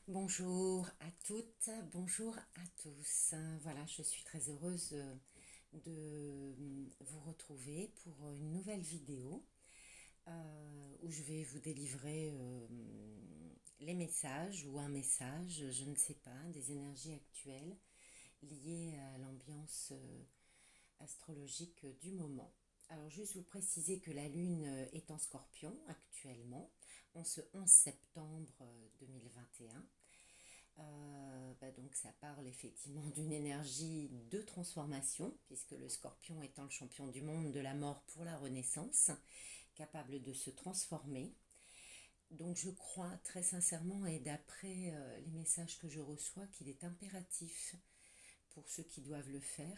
Bonjour à toutes, bonjour à tous. Voilà, je suis très heureuse de vous retrouver pour une nouvelle vidéo où je vais vous délivrer les messages ou un message, je ne sais pas, des énergies actuelles liées à l'ambiance astrologique du moment. Alors juste vous préciser que la Lune est en Scorpion actuellement, en ce 11 septembre 2021. Donc ça parle effectivement d'une énergie de transformation, puisque le Scorpion étant le champion du monde de la mort pour la renaissance, capable de se transformer. Donc je crois très sincèrement, et d'après les messages que je reçois, qu'il est impératif pour ceux qui doivent le faire,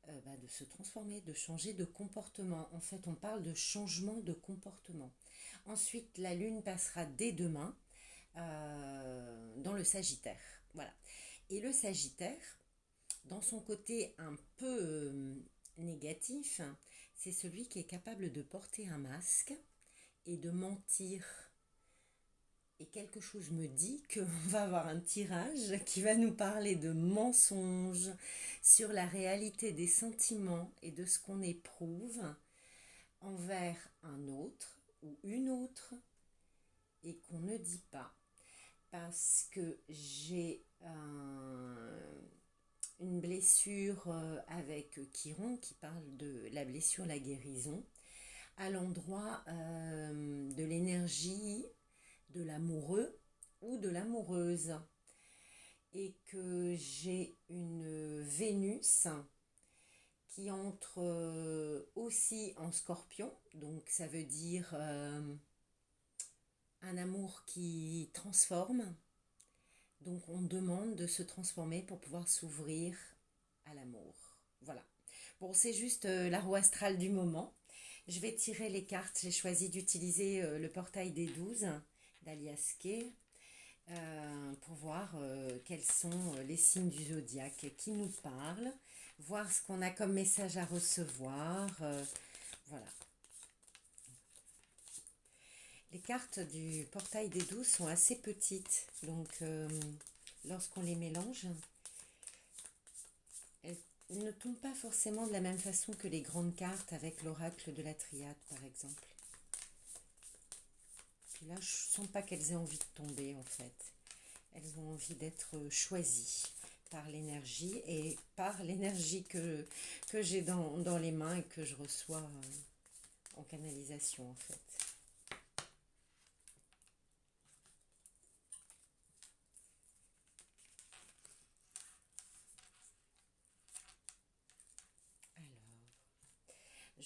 de se transformer, de changer de comportement. En fait, on parle de changement de comportement. Ensuite, la Lune passera dès demain dans le Sagittaire. Voilà. Et le Sagittaire, dans son côté un peu négatif, c'est celui qui est capable de porter un masque et de mentir. Et quelque chose me dit qu'on va avoir un tirage qui va nous parler de mensonges sur la réalité des sentiments et de ce qu'on éprouve envers un autre ou une autre et qu'on ne dit pas. Parce que j'ai une blessure avec Chiron qui parle de la blessure, la guérison, à l'endroit de l'énergie de l'amoureux ou de l'amoureuse. Et que j'ai une Vénus qui entre aussi en Scorpion, donc ça veut dire un amour qui transforme. Donc on demande de se transformer pour pouvoir s'ouvrir à l'amour. Voilà. Bon, c'est juste la roue astrale du moment. Je vais tirer les cartes. J'ai choisi d'utiliser le portail des 12 d'Alias Kay pour voir quels sont les signes du zodiaque qui nous parlent, voir ce qu'on a comme message à recevoir. Voilà. Les cartes du portail des 12 sont assez petites, donc lorsqu'on les mélange, elles ne tombent pas forcément de la même façon que les grandes cartes avec l'oracle de la triade, par exemple. Puis là, je ne sens pas qu'elles aient envie de tomber, en fait. Elles ont envie d'être choisies par l'énergie et par l'énergie que j'ai dans les mains et que je reçois en canalisation, en fait.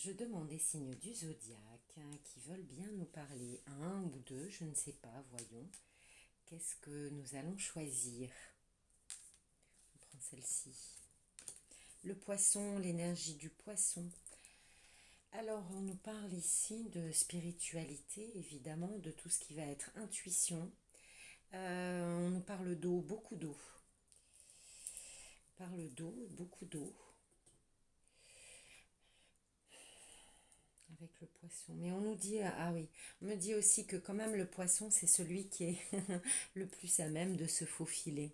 Je demande des signes du zodiaque qui veulent bien nous parler, un ou deux, je ne sais pas, voyons. Qu'est-ce que nous allons choisir? On prend celle-ci. Le poisson, l'énergie du poisson. Alors, on nous parle ici de spiritualité, évidemment, de tout ce qui va être intuition. On nous parle d'eau, beaucoup d'eau. On parle d'eau, beaucoup d'eau. Avec le poisson. Mais on nous dit, ah oui, on me dit aussi que quand même le poisson, c'est celui qui est le plus à même de se faufiler.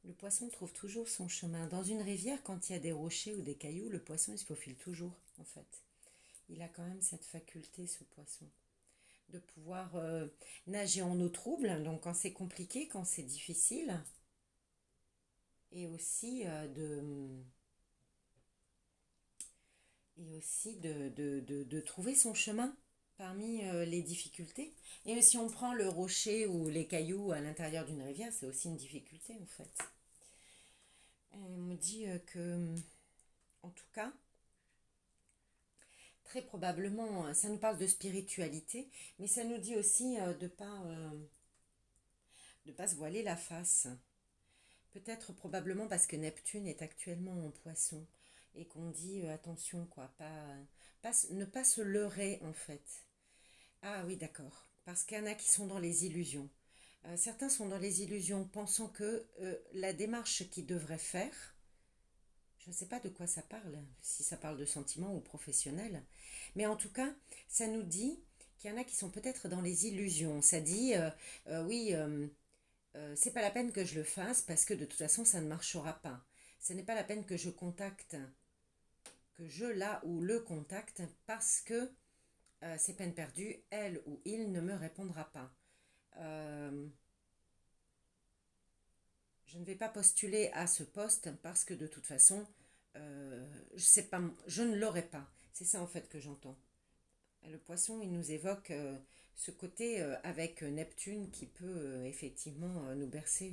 Le poisson trouve toujours son chemin. Dans une rivière, quand il y a des rochers ou des cailloux, le poisson, il se faufile toujours, en fait. Il a quand même cette faculté, ce poisson, de pouvoir nager en eau trouble, donc quand c'est compliqué, quand c'est difficile, et aussi de trouver son chemin parmi les difficultés. Et si on prend le rocher ou les cailloux à l'intérieur d'une rivière, c'est aussi une difficulté, en fait. On me dit que, en tout cas, très probablement, ça nous parle de spiritualité, mais ça nous dit aussi de pas se voiler la face. Peut-être probablement parce que Neptune est actuellement en poisson et qu'on dit attention quoi, ne pas se leurrer en fait. Ah oui d'accord, parce qu'il y en a qui sont dans les illusions. Certains sont dans les illusions pensant que la démarche qu'ils devraient faire, je ne sais pas de quoi ça parle, si ça parle de sentiments ou professionnel, mais en tout cas, ça nous dit qu'il y en a qui sont peut-être dans les illusions. Ça dit, oui, c'est pas la peine que je le fasse parce que de toute façon, ça ne marchera pas. Ce n'est pas la peine que je contacte, que je la ou le contacte parce que c'est peine perdue, elle ou il ne me répondra pas. Euh, je ne vais pas postuler à ce poste parce que de toute façon, c'est pas, je ne l'aurai pas. C'est ça en fait que j'entends. Le poisson, il nous évoque ce côté avec Neptune qui peut effectivement nous bercer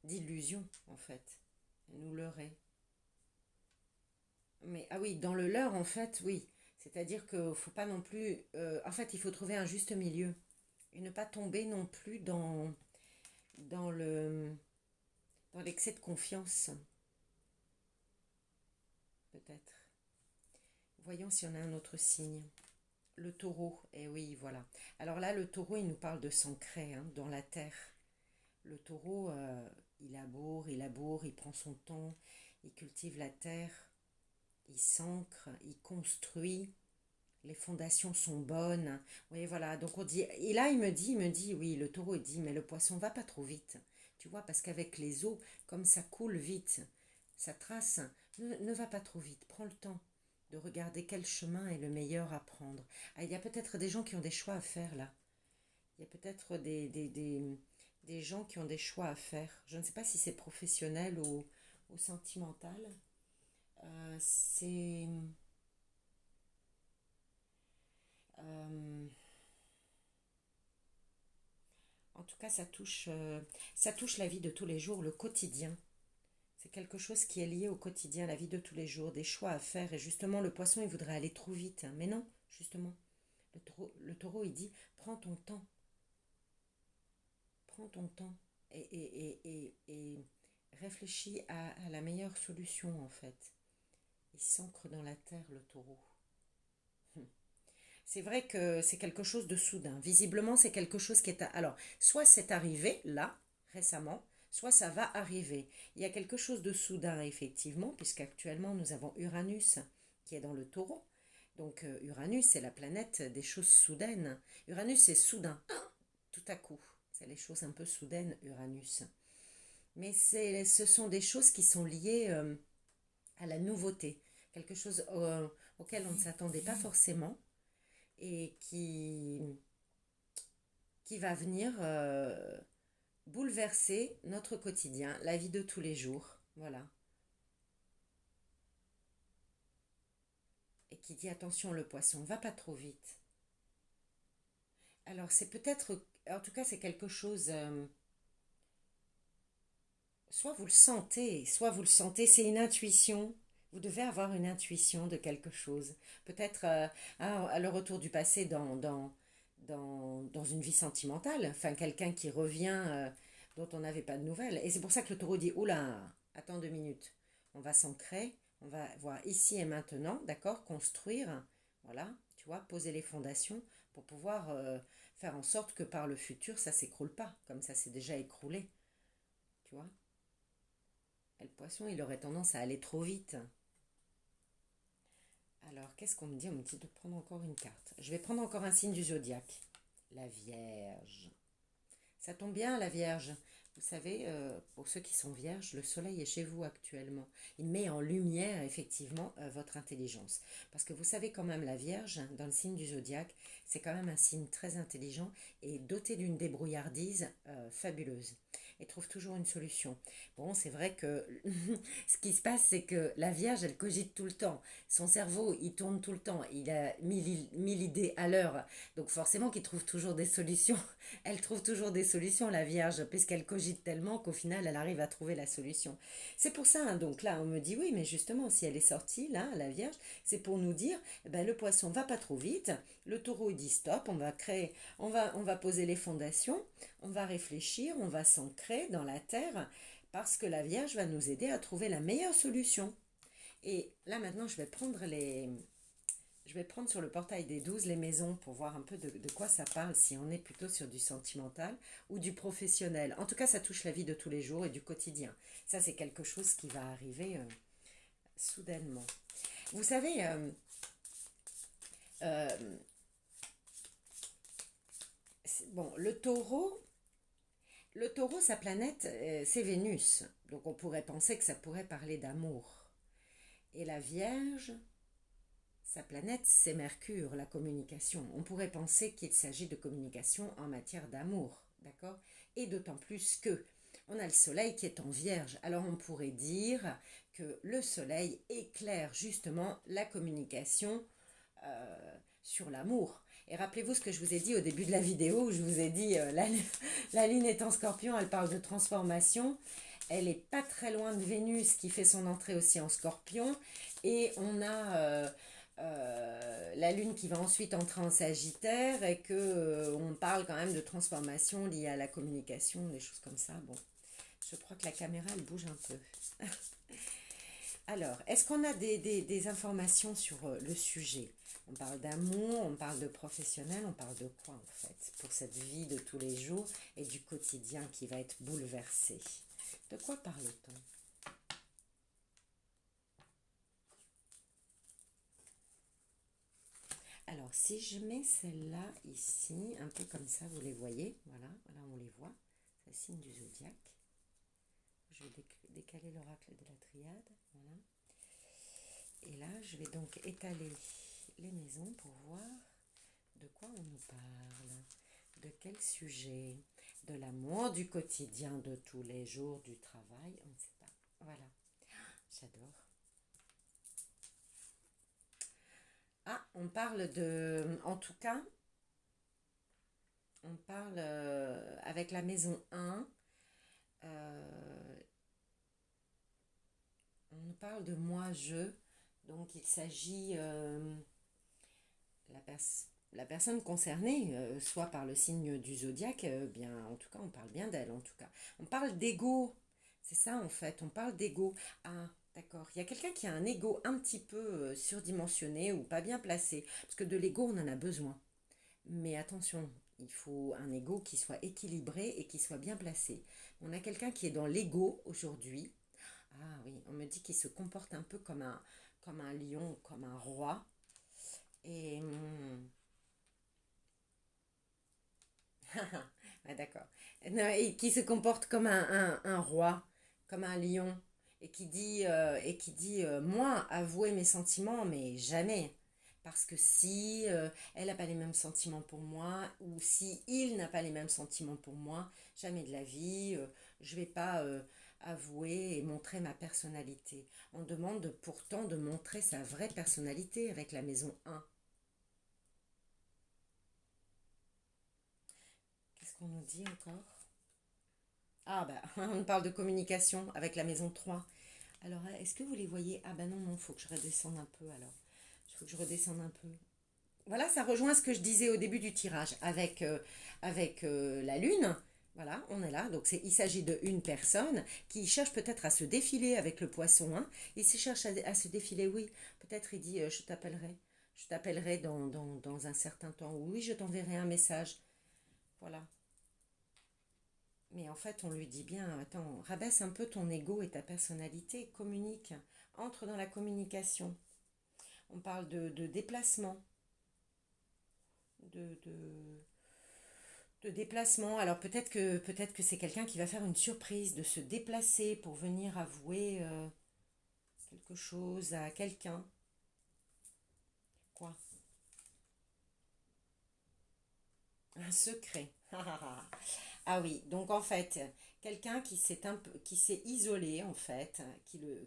d'illusions en fait, nous leurrer. Mais ah oui, dans le leurre en fait, oui. C'est-à-dire qu'il ne faut pas non plus... en fait, il faut trouver un juste milieu et ne pas tomber non plus dans le, dans l'excès de confiance, peut-être. Voyons si on a un autre signe. Le taureau, eh oui, voilà. Alors là, le taureau, il nous parle de s'ancrer hein, dans la terre. Le taureau, il laboure, il prend son temps, il cultive la terre, il s'ancre, il construit, les fondations sont bonnes. Oui, voilà, donc on dit, et là il me dit, oui, le taureau, il dit, mais le poisson va pas trop vite. Tu vois, parce qu'avec les eaux, comme ça coule vite, ça trace, ne va pas trop vite, prends le temps de regarder quel chemin est le meilleur à prendre. Ah, il y a peut-être des gens qui ont des choix à faire là. Il y a peut-être des gens qui ont des choix à faire. Je ne sais pas si c'est professionnel ou sentimental. C'est... euh, en tout cas, ça touche la vie de tous les jours, le quotidien. C'est quelque chose qui est lié au quotidien, la vie de tous les jours, des choix à faire. Et justement, le poisson, il voudrait aller trop vite. Mais non, justement. Le taureau, il dit, prends ton temps. Prends ton temps. Et réfléchis à la meilleure solution, en fait. Il s'ancre dans la terre, le taureau. C'est vrai que c'est quelque chose de soudain. Visiblement, c'est quelque chose qui est... Alors, soit c'est arrivé, là, récemment, soit ça va arriver. Il y a quelque chose de soudain, effectivement, puisqu'actuellement, nous avons Uranus qui est dans le taureau. Donc, Uranus, c'est la planète des choses soudaines. Uranus, c'est soudain, tout à coup. C'est les choses un peu soudaines, Uranus. Mais ce sont des choses qui sont liées à la nouveauté. Quelque chose auquel on ne s'attendait pas forcément et qui va venir bouleverser notre quotidien, la vie de tous les jours. Voilà. Et qui dit attention le poisson, va pas trop vite. Alors c'est peut-être, en tout cas c'est quelque chose, soit vous le sentez, c'est une intuition. Vous devez avoir une intuition de quelque chose. Peut-être à le retour du passé dans une vie sentimentale. Enfin, quelqu'un qui revient dont on n'avait pas de nouvelles. Et c'est pour ça que le taureau dit, oula, attends 2 minutes. On va s'ancrer, on va voir ici et maintenant, d'accord, construire, voilà, tu vois, poser les fondations pour pouvoir faire en sorte que par le futur, ça s'écroule pas, comme ça s'est déjà écroulé, tu vois. Et le poisson, il aurait tendance à aller trop vite. Alors, qu'est-ce qu'on me dit? On me dit de prendre encore une carte. Je vais prendre encore un signe du zodiaque. La Vierge. Ça tombe bien, la Vierge. Vous savez, pour ceux qui sont vierges, le soleil est chez vous actuellement. Il met en lumière, effectivement, votre intelligence. Parce que vous savez quand même, la Vierge, dans le signe du zodiaque, c'est quand même un signe très intelligent et doté d'une débrouillardise fabuleuse. Et trouve toujours une solution. Bon, c'est vrai que ce qui se passe, c'est que la Vierge, elle cogite tout le temps. Son cerveau, il tourne tout le temps. Il a 1000 idées à l'heure. Donc forcément qu'il trouve toujours des solutions. Elle trouve toujours des solutions, la Vierge, puisqu'elle cogite tellement qu'au final, elle arrive à trouver la solution. C'est pour ça, hein, donc là, on me dit, oui, mais justement, si elle est sortie, là, la Vierge, c'est pour nous dire, eh ben, le poisson va pas trop vite, le taureau, il dit stop, on va créer, on va poser les fondations, on va réfléchir, on va s'ancrer dans la terre, parce que la Vierge va nous aider à trouver la meilleure solution. Et là, maintenant, je vais prendre sur le portail des 12 les maisons pour voir un peu de quoi ça parle, si on est plutôt sur du sentimental ou du professionnel. En tout cas, ça touche la vie de tous les jours et du quotidien. Ça, c'est quelque chose qui va arriver soudainement. Vous savez, bon, le Le taureau, sa planète, c'est Vénus. Donc on pourrait penser que ça pourrait parler d'amour. Et la Vierge, sa planète, c'est Mercure, la communication. On pourrait penser qu'il s'agit de communication en matière d'amour, d'accord? Et d'autant plus que on a le Soleil qui est en Vierge. Alors on pourrait dire que le Soleil éclaire justement la communication sur l'amour. Et rappelez-vous ce que je vous ai dit au début de la vidéo, où je vous ai dit la Lune est en Scorpion, elle parle de transformation. Elle n'est pas très loin de Vénus qui fait son entrée aussi en Scorpion. Et on a la Lune qui va ensuite entrer en Sagittaire et que on parle quand même de transformation liée à la communication, des choses comme ça. Bon, je crois que la caméra, elle bouge un peu. Alors, est-ce qu'on a des informations sur le sujet? On parle d'amour, on parle de professionnel, on parle de quoi en fait? Pour cette vie de tous les jours et du quotidien qui va être bouleversé. De quoi parle-t-on? Alors, si je mets celle-là ici, un peu comme ça, vous les voyez, voilà, voilà on les voit, c'est le signe du zodiaque. Je vais décaler l'oracle de la triade, voilà. Et là, je vais donc étaler les maisons pour voir de quoi on nous parle, de quel sujet, de l'amour, du quotidien, de tous les jours, du travail, on ne sait pas. Voilà, j'adore. Ah, on parle de, en tout cas, on parle avec la maison 1, on nous parle de moi-je, donc il s'agit, la, la personne concernée, soit par le signe du zodiaque, bien, en tout cas, on parle bien d'elle, en tout cas. On parle d'ego, c'est ça en fait, on parle d'ego. Ah, d'accord, il y a quelqu'un qui a un ego un petit peu surdimensionné ou pas bien placé, parce que de l'ego, on en a besoin. Mais attention, il faut un ego qui soit équilibré et qui soit bien placé. On a quelqu'un qui est dans l'ego aujourd'hui. Ah oui, on me dit qu'il se comporte un peu comme un lion, comme un roi. Et ah, d'accord. Non, et qui se comporte comme un roi, comme un lion, et qui dit moi, avouer mes sentiments, mais jamais. Parce que si elle n'a pas les mêmes sentiments pour moi, ou si il n'a pas les mêmes sentiments pour moi, jamais de la vie, je ne vais pas avouer et montrer ma personnalité. On demande pourtant de montrer sa vraie personnalité avec la maison 1. Qu'est-ce qu'on nous dit encore? Ah bah, on parle de communication avec la maison 3. Alors, est-ce que vous les voyez? Ah bah non, non, il faut que je redescende un peu alors. Il faut que je redescende un peu. Voilà, ça rejoint ce que je disais au début du tirage avec la Lune. Voilà, on est là. Donc, il s'agit de une personne qui cherche peut-être à se défiler avec le poisson. Hein. Il se cherche à se défiler, oui. Peut-être il dit je t'appellerai. Je t'appellerai dans un certain temps. Oui, je t'enverrai un message. Voilà. Mais en fait, on lui dit bien, attends, rabaisse un peu ton ego et ta personnalité, communique, entre dans la communication. On parle de déplacement, de, de, de déplacement. Alors peut-être que c'est quelqu'un qui va faire une surprise, de se déplacer pour venir avouer quelque chose à quelqu'un. Quoi? Un secret. Ah oui, donc en fait, quelqu'un qui s'est isolé en fait,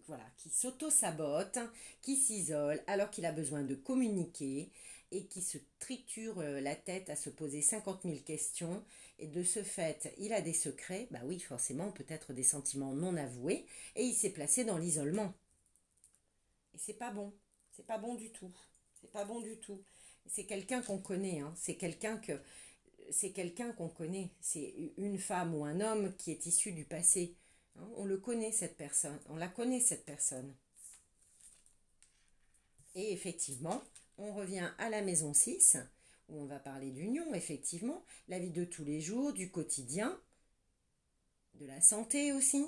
voilà, qui s'auto-sabote, qui s'isole alors qu'il a besoin de communiquer et qui se triture la tête à se poser 50 000 questions et de ce fait, il a des secrets, bah oui, forcément, peut-être des sentiments non avoués et il s'est placé dans l'isolement. Et c'est pas bon, c'est pas bon du tout, c'est pas bon du tout. C'est quelqu'un qu'on connaît, hein. C'est quelqu'un qu'on connaît, c'est une femme ou un homme qui est issu du passé. Hein. On le connaît cette personne, on la connaît cette personne. Et effectivement, on revient à la maison 6, où on va parler d'union, effectivement, la vie de tous les jours, du quotidien, de la santé aussi.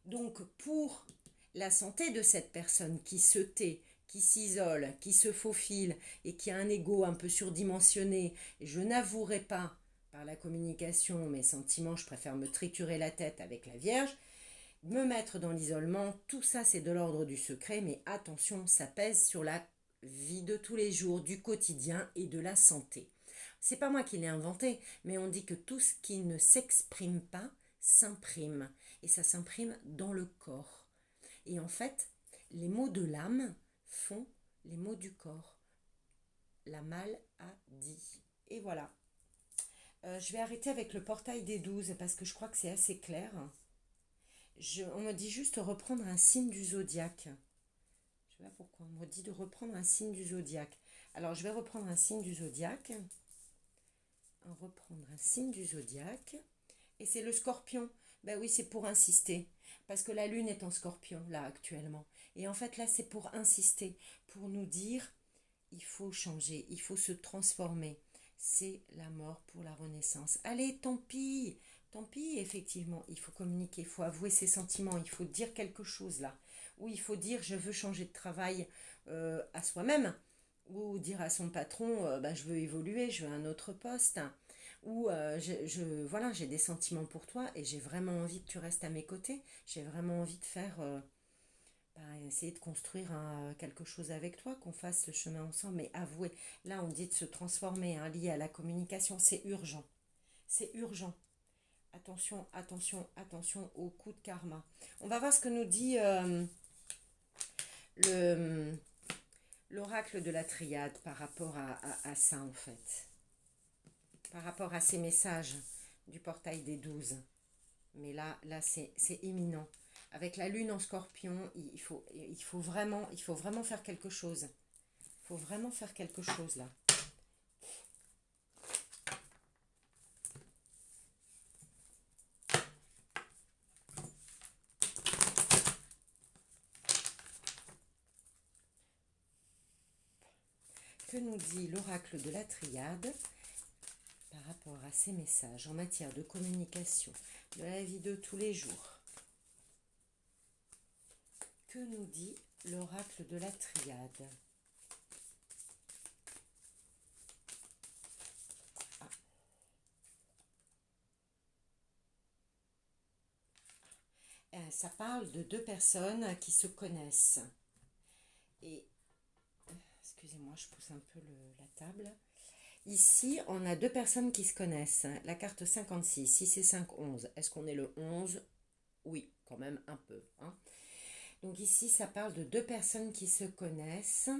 Donc pour la santé de cette personne qui se tait, qui s'isole, qui se faufile et qui a un ego un peu surdimensionné, je n'avouerai pas, par la communication mes sentiments, je préfère me triturer la tête avec la Vierge, me mettre dans l'isolement, tout ça c'est de l'ordre du secret, mais attention, ça pèse sur la vie de tous les jours, du quotidien et de la santé. C'est pas moi qui l'ai inventé, mais on dit que tout ce qui ne s'exprime pas s'imprime, et ça s'imprime dans le corps. Et en fait, les mots de l'âme font les mots du corps. La maladie. Et voilà. Je vais arrêter avec le portail des 12 parce que je crois que c'est assez clair. On me dit juste de reprendre un signe du zodiaque. Je sais pas pourquoi. On me dit de reprendre un signe du zodiaque. Alors, je vais reprendre un signe du zodiaque. Reprendre un signe du zodiaque. Et c'est le scorpion. Ben oui, c'est pour insister. Parce que la lune est en scorpion, là, actuellement. Et en fait, là, c'est pour insister. Pour nous dire, il faut changer, il faut se transformer. C'est la mort pour la renaissance. Allez, tant pis. Tant pis, effectivement, il faut communiquer, il faut avouer ses sentiments, il faut dire quelque chose là. Ou il faut dire je veux changer de travail à soi-même. Ou dire à son patron bah, je veux évoluer, je veux un autre poste. Ou voilà, j'ai des sentiments pour toi et j'ai vraiment envie que tu restes à mes côtés. J'ai vraiment envie de faire, bah, essayer de construire quelque chose avec toi, qu'on fasse ce chemin ensemble. Mais avouer, là on dit de se transformer, hein, lié à la communication, c'est urgent. C'est urgent. Attention, attention, attention au coup de karma. On va voir ce que nous dit le, l'oracle de la triade par rapport à ça en fait. Par rapport à ces messages du portail des 12. Mais là c'est imminent. Avec la lune en scorpion, il faut vraiment faire quelque chose. Il faut vraiment faire quelque chose là. Que nous dit l'oracle de la triade par rapport à ces messages en matière de communication, de la vie de tous les jours? Que nous dit l'oracle de la triade? Ça parle de deux personnes qui se connaissent. Et, excusez-moi, je pousse un peu la table. Ici, on a deux personnes qui se connaissent. La carte 56, 6 et 5, 11. Est-ce qu'on est le 11? Oui, quand même un peu. Hein. Donc ici, ça parle de deux personnes qui se connaissent.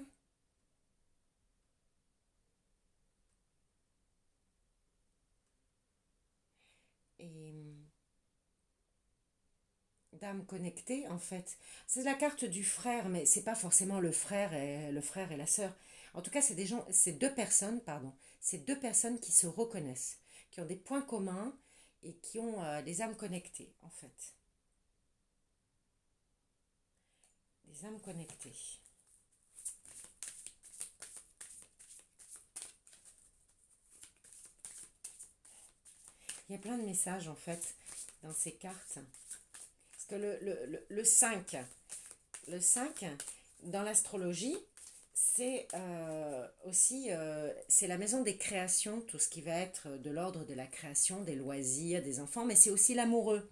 Et d'âme connectée, en fait. C'est la carte du frère, mais c'est pas forcément le frère et la sœur. En tout cas, c'est des gens, c'est deux personnes, pardon. C'est deux personnes qui se reconnaissent, qui ont des points communs et qui ont des âmes connectées, en fait. Des âmes connectées. Il y a plein de messages, en fait, dans ces cartes. Parce que le 5, dans l'astrologie, c'est aussi c'est la maison des créations, tout ce qui va être de l'ordre de la création, des loisirs, des enfants, mais c'est aussi l'amoureux.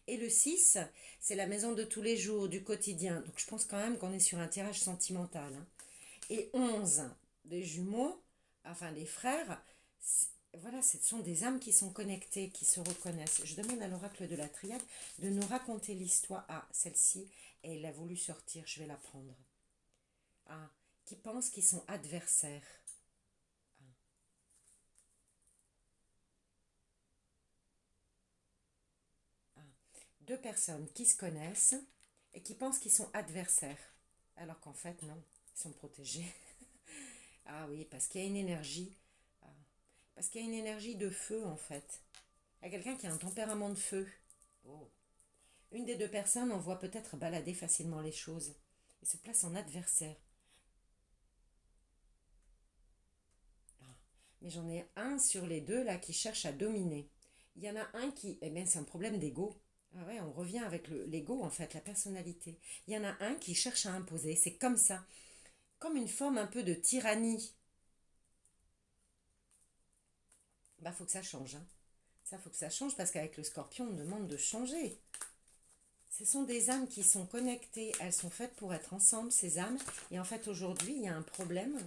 Et le 6, c'est la maison de tous les jours, du quotidien. Donc je pense quand même qu'on est sur un tirage sentimental. Hein. Et 11, des jumeaux, enfin des frères, voilà, ce sont des âmes qui sont connectées, qui se reconnaissent. Je demande à l'oracle de la triade de nous raconter l'histoire. Ah, celle-ci, elle a voulu sortir, je vais la prendre. Ah, qui pensent qu'ils sont adversaires. Ah. Ah. Deux personnes qui se connaissent et qui pensent qu'ils sont adversaires. Alors qu'en fait, non, ils sont protégés. Ah oui, parce qu'il y a une énergie. Ah. Parce qu'il y a une énergie de feu, en fait. Il y a quelqu'un qui a un tempérament de feu. Oh. Une des deux personnes en voit peut-être balader facilement les choses et se place en adversaire. Mais j'en ai un sur les deux là qui cherche à dominer. Il y en a un qui, eh bien c'est un problème d'ego. Ah ouais, on revient avec l'ego en fait, la personnalité. Il y en a un qui cherche à imposer, c'est comme ça, comme une forme un peu de tyrannie. bah faut que ça change, hein. Ça, faut que ça change parce qu'avec le scorpion, on demande de changer. Ce sont des âmes qui sont connectées, elles sont faites pour être ensemble, ces âmes. Et en fait, aujourd'hui, il y a un problème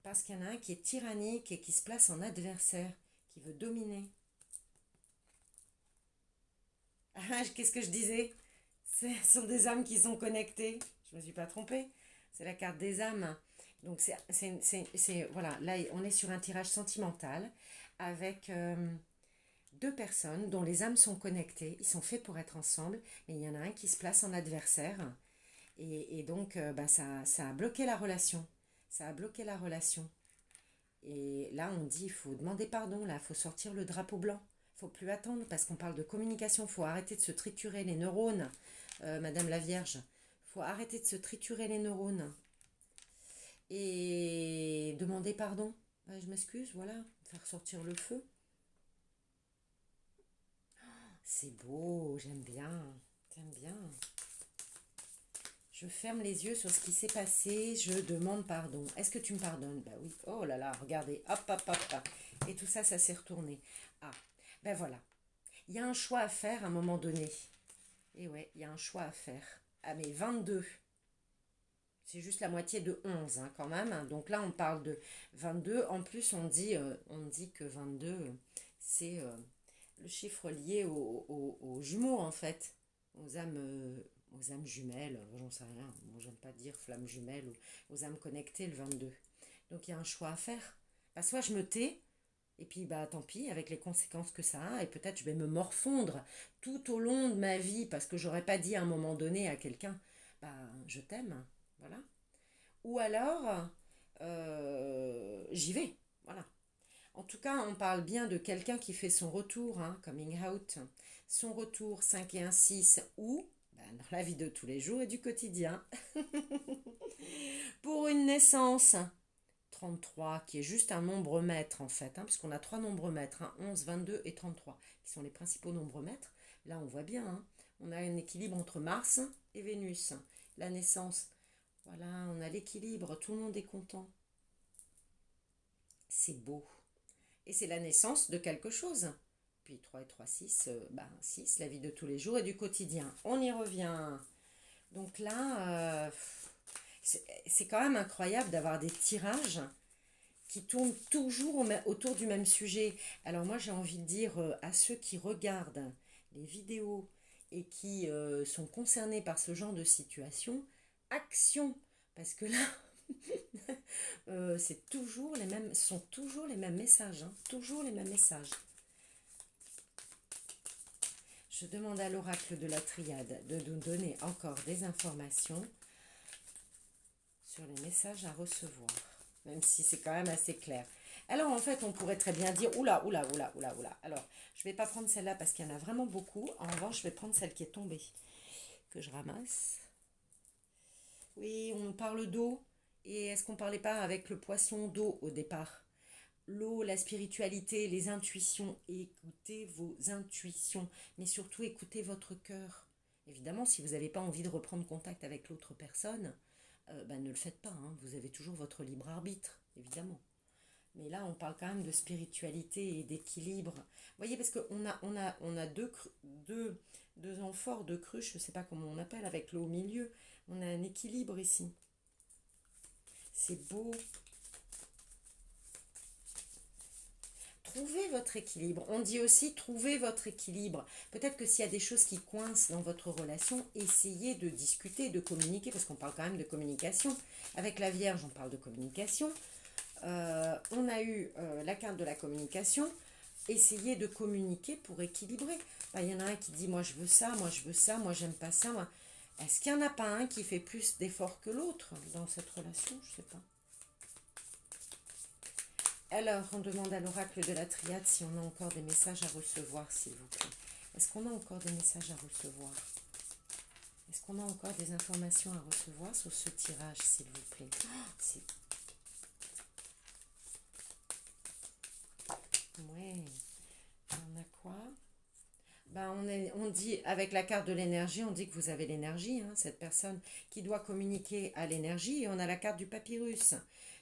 parce qu'il y en a un qui est tyrannique et qui se place en adversaire, qui veut dominer. Ah, qu'est-ce que je disais? Ce sont des âmes qui sont connectées. Je ne me suis pas trompée. C'est la carte des âmes. Donc, voilà, là, on est sur un tirage sentimental avec deux personnes dont les âmes sont connectées. Ils sont faits pour être ensemble, mais il y en a un qui se place en adversaire. Et donc, bah, ça a bloqué la relation. Ça a bloqué la relation. Et là, on dit, il faut demander pardon, là, il faut sortir le drapeau blanc. Il faut plus attendre parce qu'on parle de communication. Il faut arrêter de se triturer les neurones, Madame la Vierge. Il faut arrêter de se triturer les neurones. Et demander pardon. Ouais, je m'excuse, voilà. Faire sortir le feu. C'est beau, j'aime bien. J'aime bien. Je ferme les yeux sur ce qui s'est passé, je demande pardon. Est-ce que tu me pardonnes? Bah oui. Oh là là, regardez, hop, hop, hop, hop. Et tout ça, ça s'est retourné. Ah, ben voilà. Il y a un choix à faire à un moment donné. Et ouais, il y a un choix à faire. Ah mais 22. C'est juste la moitié de 11 hein, quand même. Donc là, on parle de 22. En plus, on dit que 22, c'est le chiffre lié aux jumeaux en fait. Aux âmes jumelles, j'en sais rien, moi j'aime pas dire flammes jumelles, ou aux âmes connectées le 22. Donc il y a un choix à faire. Bah, soit je me tais, et puis bah tant pis, avec les conséquences que ça a, et peut-être je vais me morfondre tout au long de ma vie, parce que j'aurais pas dit à un moment donné à quelqu'un, bah je t'aime, voilà. Ou alors, j'y vais, voilà. En tout cas, on parle bien de quelqu'un qui fait son retour, hein, coming out, son retour 5 et un 6 ou ben, dans la vie de tous les jours et du quotidien. Pour une naissance 33, qui est juste un nombre maître en fait, hein, puisqu'on a trois nombres maîtres, hein, 11, 22 et 33, qui sont les principaux nombres maîtres. Là, on voit bien, hein, on a un équilibre entre Mars et Vénus. La naissance, voilà, on a l'équilibre, tout le monde est content. C'est beau. Et c'est la naissance de quelque chose. Puis 3 et 3, 6, ben 6, la vie de tous les jours et du quotidien. On y revient. Donc là, c'est quand même incroyable d'avoir des tirages qui tournent toujours autour du même sujet. Alors moi, j'ai envie de dire à ceux qui regardent les vidéos et qui sont concernés par ce genre de situation, action. Parce que là, c'est toujours les mêmes, ce sont toujours les mêmes messages, hein, toujours les mêmes messages. Je demande à l'oracle de la triade de nous donner encore des informations sur les messages à recevoir, même si c'est quand même assez clair. Alors en fait, on pourrait très bien dire, oula, oula, oula, oula, oula. Alors, je ne vais pas prendre celle-là parce qu'il y en a vraiment beaucoup. En revanche, je vais prendre celle qui est tombée, que je ramasse. Oui, on parle d'eau. Et est-ce qu'on ne parlait pas avec le poisson d'eau au départ? L'eau, la spiritualité, les intuitions. Écoutez vos intuitions, mais surtout écoutez votre cœur. Évidemment, si vous n'avez pas envie de reprendre contact avec l'autre personne, ne le faites pas, hein. Vous avez toujours votre libre arbitre, évidemment. Mais là, on parle quand même de spiritualité et d'équilibre. Vous voyez, parce qu'on a deux amphores, deux cruches, je ne sais pas comment on appelle, avec l'eau au milieu. On a un équilibre ici. C'est beau. Trouvez votre équilibre. On dit aussi trouvez votre équilibre. Peut-être que s'il y a des choses qui coincent dans votre relation, essayez de discuter, de communiquer, parce qu'on parle quand même de communication. Avec la Vierge, on parle de communication. On a eu la carte de la communication. Essayez de communiquer pour équilibrer. Il y en a un qui dit moi je veux ça, moi je veux ça, moi j'aime pas ça. Est-ce qu'il n'y en a pas un qui fait plus d'efforts que l'autre dans cette relation? Je ne sais pas. Alors, on demande à l'oracle de la triade si on a encore des messages à recevoir, s'il vous plaît. Est-ce qu'on a encore des messages à recevoir? Est-ce qu'on a encore des informations à recevoir sur ce tirage, s'il vous plaît? Ouais. On a quoi? On dit, avec la carte de l'énergie, on dit que vous avez l'énergie, hein, cette personne qui doit communiquer à l'énergie, et on a la carte du papyrus.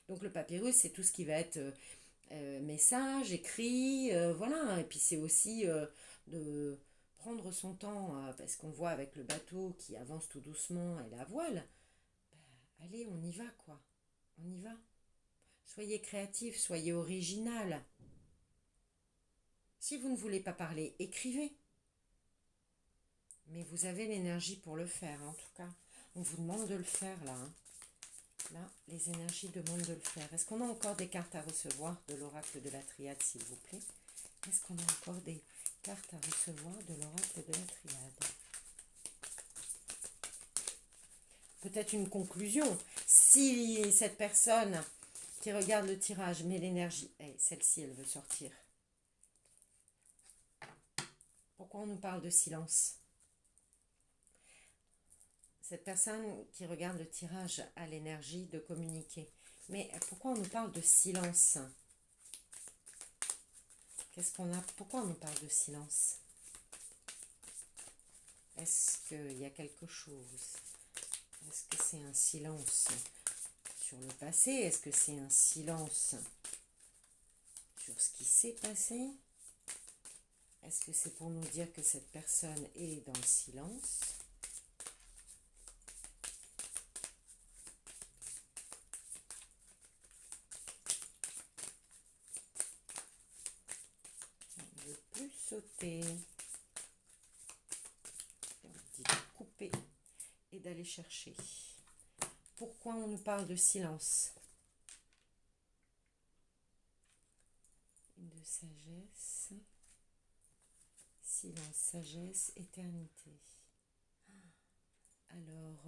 Donc le papyrus, c'est tout ce qui va être message, écrit, voilà. Et puis c'est aussi de prendre son temps, parce qu'on voit avec le bateau qui avance tout doucement et la voile, allez, on y va quoi, on y va. Soyez créatif, soyez original. Si vous ne voulez pas parler, écrivez. Mais vous avez l'énergie pour le faire, en tout cas. On vous demande de le faire là, hein. Là, les énergies demandent de le faire. Est-ce qu'on a encore des cartes à recevoir de l'oracle de la triade, s'il vous plaît? Est-ce qu'on a encore des cartes à recevoir de l'oracle de la triade? Peut-être une conclusion. Si cette personne qui regarde le tirage met l'énergie... celle-ci, elle veut sortir. Pourquoi on nous parle de silence? Cette personne qui regarde le tirage a l'énergie de communiquer. Mais pourquoi on nous parle de silence? Qu'est-ce qu'on a? Pourquoi on nous parle de silence? Est-ce qu'il y a quelque chose? Est-ce que c'est un silence sur le passé? Est-ce que c'est un silence sur ce qui s'est passé? Est-ce que c'est pour nous dire que cette personne est dans le silence? On ne veut plus sauter. On dit de couper et d'aller chercher. Pourquoi on nous parle de silence? De sagesse. Silence, sagesse, éternité. Alors,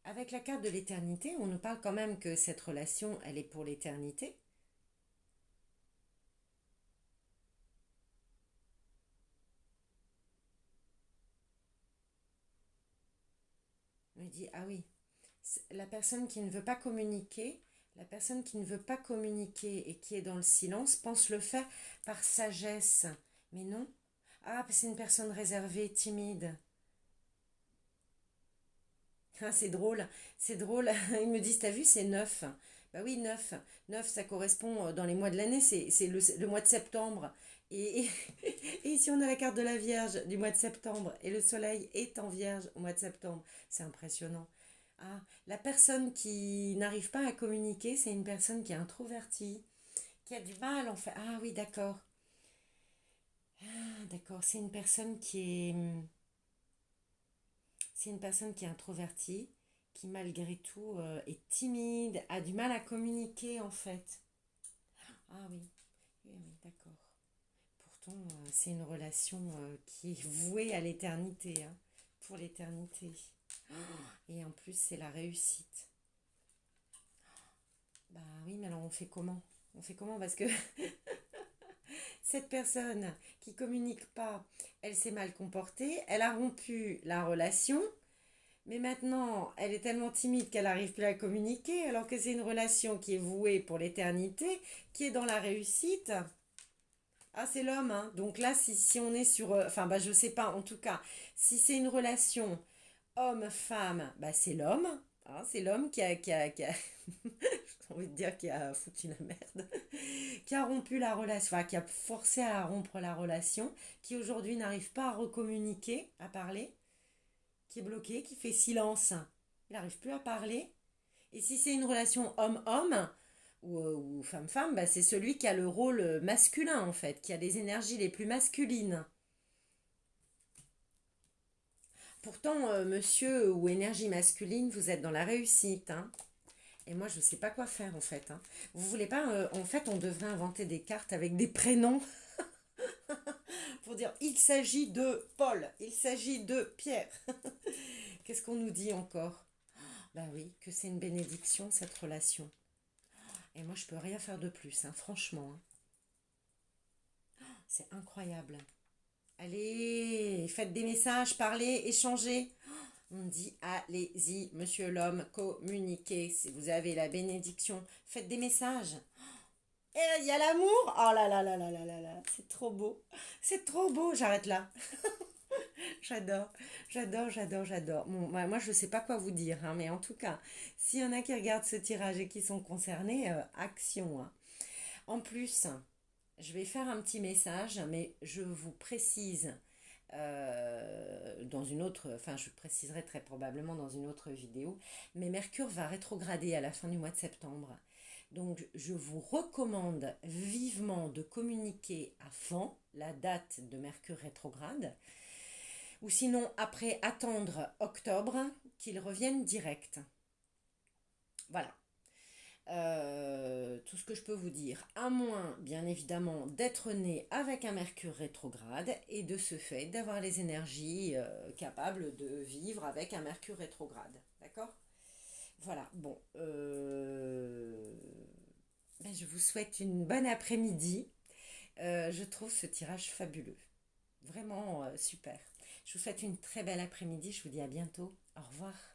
avec la carte de l'éternité, on nous parle quand même que cette relation, elle est pour l'éternité. On me dit, ah oui, la personne qui ne veut pas communiquer, et qui est dans le silence pense le faire par sagesse. Mais non. Ah, c'est une personne réservée, timide. Ah, c'est drôle, c'est drôle. Ils me disent, t'as vu, c'est 9. Bah oui, 9. 9, ça correspond dans les mois de l'année, c'est le mois de septembre. Et, et si on a la carte de la Vierge du mois de septembre, et le soleil est en Vierge au mois de septembre, c'est impressionnant. Ah, la personne qui n'arrive pas à communiquer, c'est une personne qui est introvertie, qui a du mal en fait. Ah oui, d'accord. Ah, d'accord, c'est une personne qui est introvertie, qui malgré tout est timide, a du mal à communiquer en fait. Ah oui, oui, oui, d'accord. Pourtant, c'est une relation qui est vouée à l'éternité, hein, pour l'éternité. Et en plus, c'est la réussite. Bah oui, mais alors on fait comment? On fait comment? Parce que cette personne qui communique pas, elle s'est mal comportée, elle a rompu la relation, mais maintenant, elle est tellement timide qu'elle n'arrive plus à communiquer, alors que c'est une relation qui est vouée pour l'éternité, qui est dans la réussite. Ah, c'est l'homme, hein. Donc là, si on est sur... enfin, bah, je sais pas, en tout cas, si c'est une relation homme-femme, bah, c'est l'homme. Hein, c'est l'homme qui a j'ai envie de dire qui a foutu la merde, qui a rompu la relation, enfin, qui a forcé à rompre la relation, qui aujourd'hui n'arrive pas à recommuniquer, à parler, qui est bloqué, qui fait silence. Il n'arrive plus à parler. Et si c'est une relation homme-homme ou femme-femme, bah, c'est celui qui a le rôle masculin en fait, qui a les énergies les plus masculines. Pourtant, monsieur ou énergie masculine, vous êtes dans la réussite, hein. Et moi, je ne sais pas quoi faire en fait, hein. Vous voulez pas, en fait, on devrait inventer des cartes avec des prénoms pour dire il s'agit de Paul, il s'agit de Pierre. Qu'est-ce qu'on nous dit encore? Bah oui, que c'est une bénédiction cette relation. Et moi, je peux rien faire de plus, hein, franchement, hein. C'est incroyable. Allez, faites des messages, parlez, échangez. On dit allez-y, monsieur l'homme, communiquez. Si vous avez la bénédiction, faites des messages. Et il y a l'amour. Oh là là là là là là là, c'est trop beau. C'est trop beau, j'arrête là. J'adore, j'adore, j'adore, j'adore. Bon, moi, je ne sais pas quoi vous dire, hein, mais en tout cas, s'il y en a qui regardent ce tirage et qui sont concernés, action, hein. En plus, je vais faire un petit message, mais je vous précise dans une autre, enfin je préciserai très probablement dans une autre vidéo, mais Mercure va rétrograder à la fin du mois de septembre. Donc je vous recommande vivement de communiquer avant la date de Mercure rétrograde, ou sinon après attendre octobre qu'il revienne direct. Voilà. Tout ce que je peux vous dire, à moins bien évidemment d'être né avec un Mercure rétrograde et de ce fait d'avoir les énergies capables de vivre avec un Mercure rétrograde. D'accord? Voilà, bon. Ben, je vous souhaite une bonne après-midi. Je trouve ce tirage fabuleux. Vraiment super. Je vous souhaite une très belle après-midi. Je vous dis à bientôt. Au revoir.